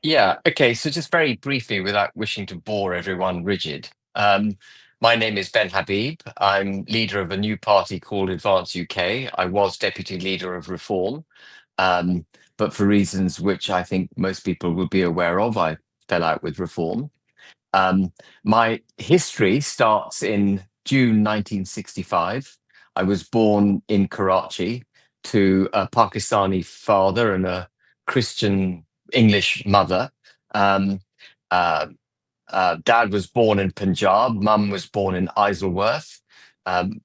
Yeah. Okay. So just very briefly, without wishing to bore everyone rigid, my name is Ben Habib. I'm leader of a new party called Advance UK. I was deputy leader of Reform, um, but for reasons which I think most people will be aware of, I fell out with Reform. Um, my history starts in June 1965. I was born in Karachi to a Pakistani father and a Christian English mother. Um, uh, Dad was born in Punjab, mum was born in Isleworth.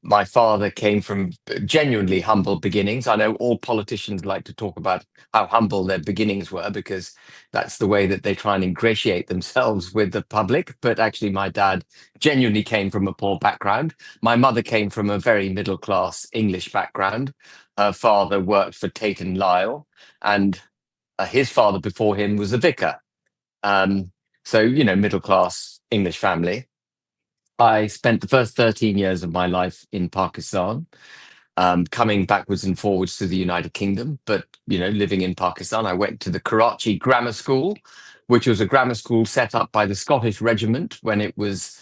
My father came from genuinely humble beginnings. I know all politicians like to talk about how humble their beginnings were because that's the way that they try and ingratiate themselves with the public. But actually, my dad genuinely came from a poor background. My mother came from a very middle class English background. Her father worked for Tate and Lyle, and his father before him was a vicar. Um, so, middle class English family. I spent the first 13 years of my life in Pakistan, coming backwards and forwards to the United Kingdom. But, living in Pakistan, I went to the Karachi Grammar School, which was a grammar school set up by the Scottish Regiment when it was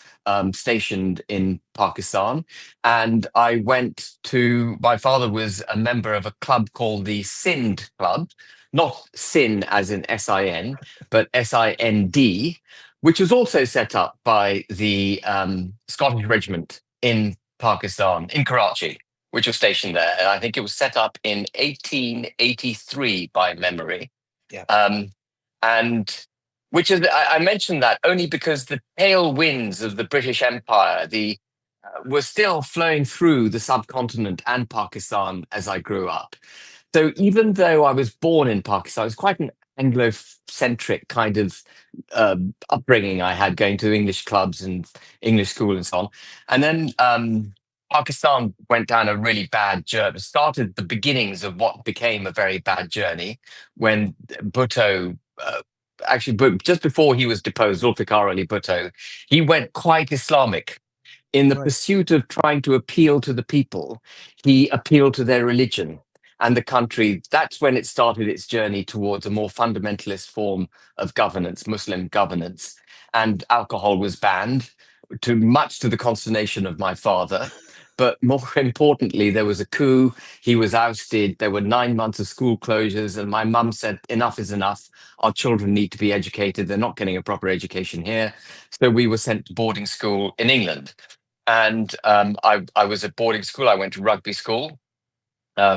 stationed in Pakistan. And my father was a member of a club called the Sind Club, not Sin as in SIN, but SIND, which was also set up by the Scottish Regiment in Pakistan, in Karachi, which was stationed there. And I think it was set up in 1883 by memory. Yeah. Um, and which is, I mentioned that only because the tailwinds of the British Empire, were still flowing through the subcontinent and Pakistan as I grew up. So even though I was born in Pakistan, it was quite an Anglo-centric kind of upbringing I had, going to English clubs and English school and so on. And then Pakistan went down a really bad journey. Started the beginnings of what became a very bad journey when Bhutto. Actually, but just before he was deposed, Zulfikar Ali Bhutto, he went quite Islamic in the Right. pursuit of trying to appeal to the people. He appealed to their religion and the country. That's when it started its journey towards a more fundamentalist form of governance, Muslim governance. And alcohol was banned, much to the consternation of my father. But more importantly, there was a coup. He was ousted. There were 9 months of school closures. And my mum said, enough is enough. Our children need to be educated. They're not getting a proper education here. So we were sent to boarding school in England. And I was at boarding school. I went to rugby school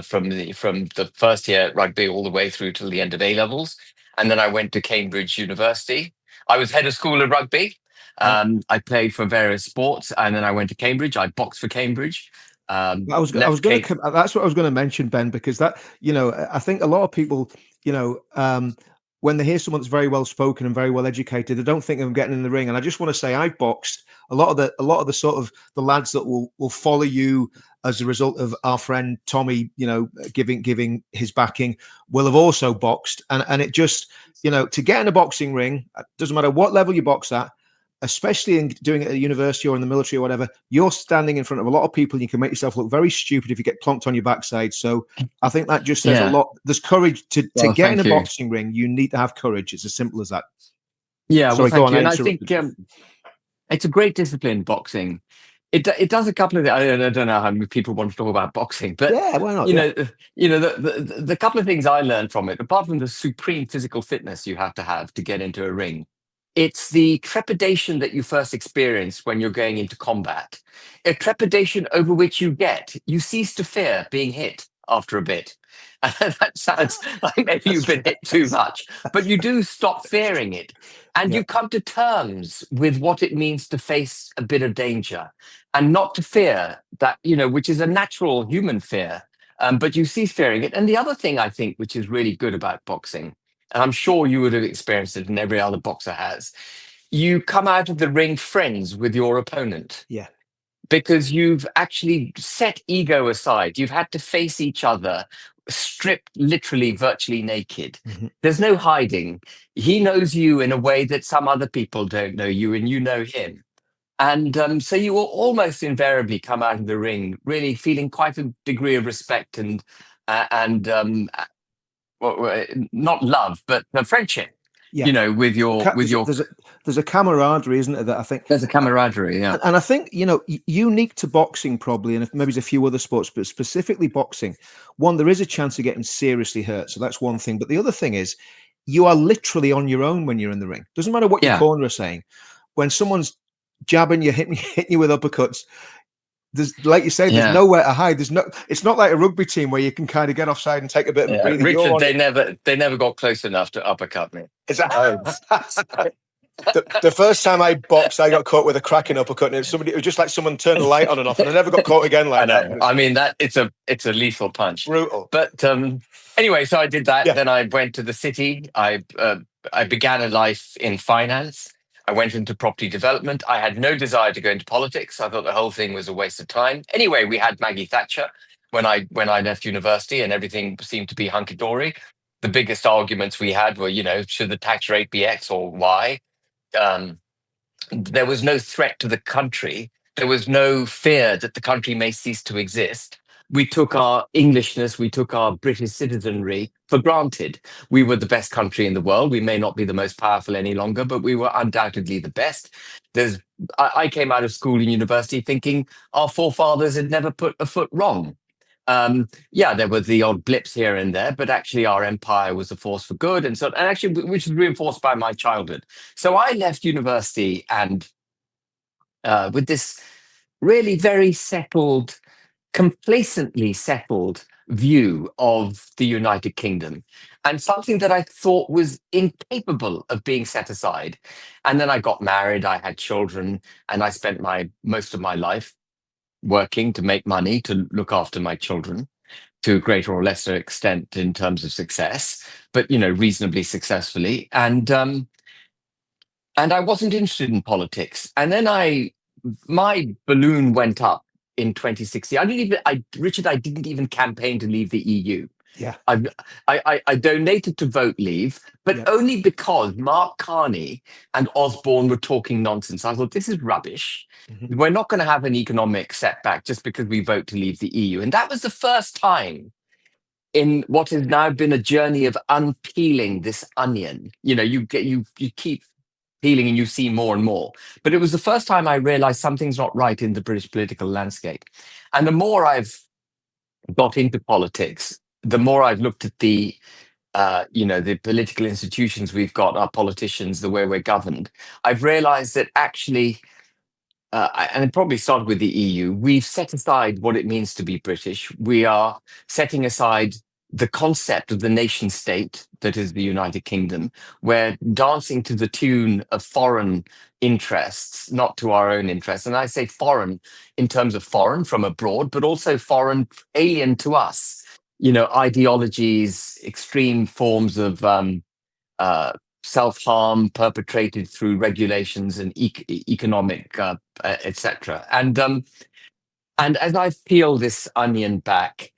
from the first year at rugby all the way through till the end of A levels, and then I went to Cambridge University. I was head of school at rugby. Right. I played for various sports, and then I went to Cambridge. I boxed for Cambridge. I was Left going Cambridge. to, that's what I was going to mention, Ben, because that, I think a lot of people, you know, um, when they hear someone that's very well spoken and very well educated, they don't think of them getting in the ring. And I just want to say, I've boxed a lot of the sort of the lads that will follow you as a result of our friend Tommy, giving his backing, will have also boxed, and it just, to get in a boxing ring, it doesn't matter what level you box at, especially in doing it at a university or in the military or whatever, you're standing in front of a lot of people and you can make yourself look very stupid if you get plonked on your backside. So I think that just says a Yeah. lot. There's courage to Well, get in a thank you. boxing ring. You need to have courage. It's as simple as that. Yeah. Well, Sorry, go thank on. you. I And I think interrupted you. it's a great discipline, boxing. It does a couple of. I don't know how many people want to talk about boxing, but Yeah, why not? you Yeah, know, the couple of things I learned from it, apart from the supreme physical fitness you have to get into a ring, it's the trepidation that you first experience when you're going into combat. A trepidation over which you cease to fear being hit after a bit. And that sounds like maybe you've that's been right. hit too much, but you do stop fearing it. And Yeah, you come to terms with what it means to face a bit of danger and not to fear that, which is a natural human fear. But you cease fearing it. And the other thing I think, which is really good about boxing, and I'm sure you would have experienced it and every other boxer has, you come out of the ring friends with your opponent yeah, because you've actually set ego aside. You've had to face each other, stripped literally virtually naked. mhm, There's no hiding. He knows you in a way that some other people don't know you, and you know him. And so you will almost invariably come out of the ring really feeling quite a degree of respect and well, not love, but friendship. Yeah. with There's a, your there's a camaraderie, isn't there? That I think, there's a camaraderie. Yeah, and I think, unique to boxing probably, and if maybe there's a few other sports, but specifically boxing, one, there is a chance of getting seriously hurt, so that's one thing. But the other thing is, you are literally on your own when you're in the ring. Doesn't matter what your yeah, corner are saying. When someone's jabbing you, hitting you with uppercuts, there's, like you say, there's yeah. nowhere to hide. There's no. It's not like a rugby team where you can kind of get offside and take a bit of a Yeah, breather. You're Richard, on it. they never got close enough to uppercut me. Is that? Oh, The first time I boxed, I got caught with a cracking uppercut, and it was just like someone turned the light on and off, and I never got caught again I like know. that. I mean that it's a lethal punch. Brutal. But anyway, so I did that. Yeah. Then I went to the city. I began a life in finance. I went into property development. I had no desire to go into politics. I thought the whole thing was a waste of time. Anyway, we had Maggie Thatcher when I left university, and everything seemed to be hunky dory. The biggest arguments we had were, should the tax rate be X or Y? Um, there was no threat to the country. There was no fear that the country may cease to exist. We took our Englishness, we took our British citizenry for granted. We were the best country in the world. We may not be the most powerful any longer, but we were undoubtedly the best. I came out of school and university thinking our forefathers had never put a foot wrong. Yeah, there were the odd blips here and there, but actually our empire was a force for good, and actually, which was reinforced by my childhood. So I left university and with this really very settled, complacently settled view of the United Kingdom, and something that I thought was incapable of being set aside. And then I got married, I had children, and I spent my most of my life working to make money to look after my children to a greater or lesser extent in terms of success, but reasonably successfully. And I wasn't interested in politics. And then my balloon went up in 2016. Richard, I didn't even campaign to leave the EU. Yeah. I donated to Vote Leave, but Yeah. only because Mark Carney and Osborne were talking nonsense. I thought, this is rubbish. Mhm. We're not going to have an economic setback just because we vote to leave the EU. And that was the first time in what has now been a journey of unpeeling this onion. You keep peeling and you see more and more. But it was the first time I realized something's not right in the British political landscape. And the more I've got into politics, the more I've looked at the political institutions we've got, our politicians, the way we're governed, I've realized that actually, and it probably started with the EU, we've set aside what it means to be British. We are setting aside the concept of the nation state that is the United Kingdom. We're dancing to the tune of foreign interests, not to our own interests. And I say foreign in terms of foreign from abroad, but also foreign alien to us. Ideologies, extreme forms of self-harm perpetrated through regulations and economic, etc. And as I've peeled this onion back,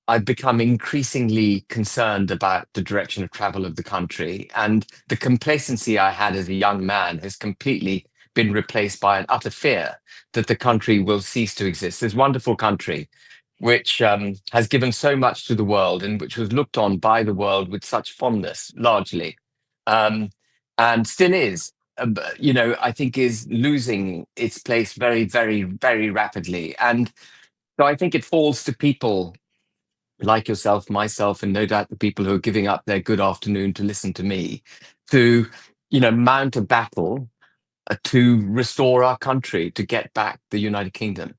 I've become increasingly concerned about the direction of travel of the country, and the complacency I had as a young man has completely been replaced by an utter fear that the country will cease to exist. This wonderful country, which has given so much to the world and which was looked on by the world with such fondness, largely, and still is, I think is losing its place very, very, very rapidly. And so I think it falls to people like yourself, myself, and no doubt the people who are giving up their good afternoon to listen to me, to, mount a battle to restore our country, to get back the United Kingdom.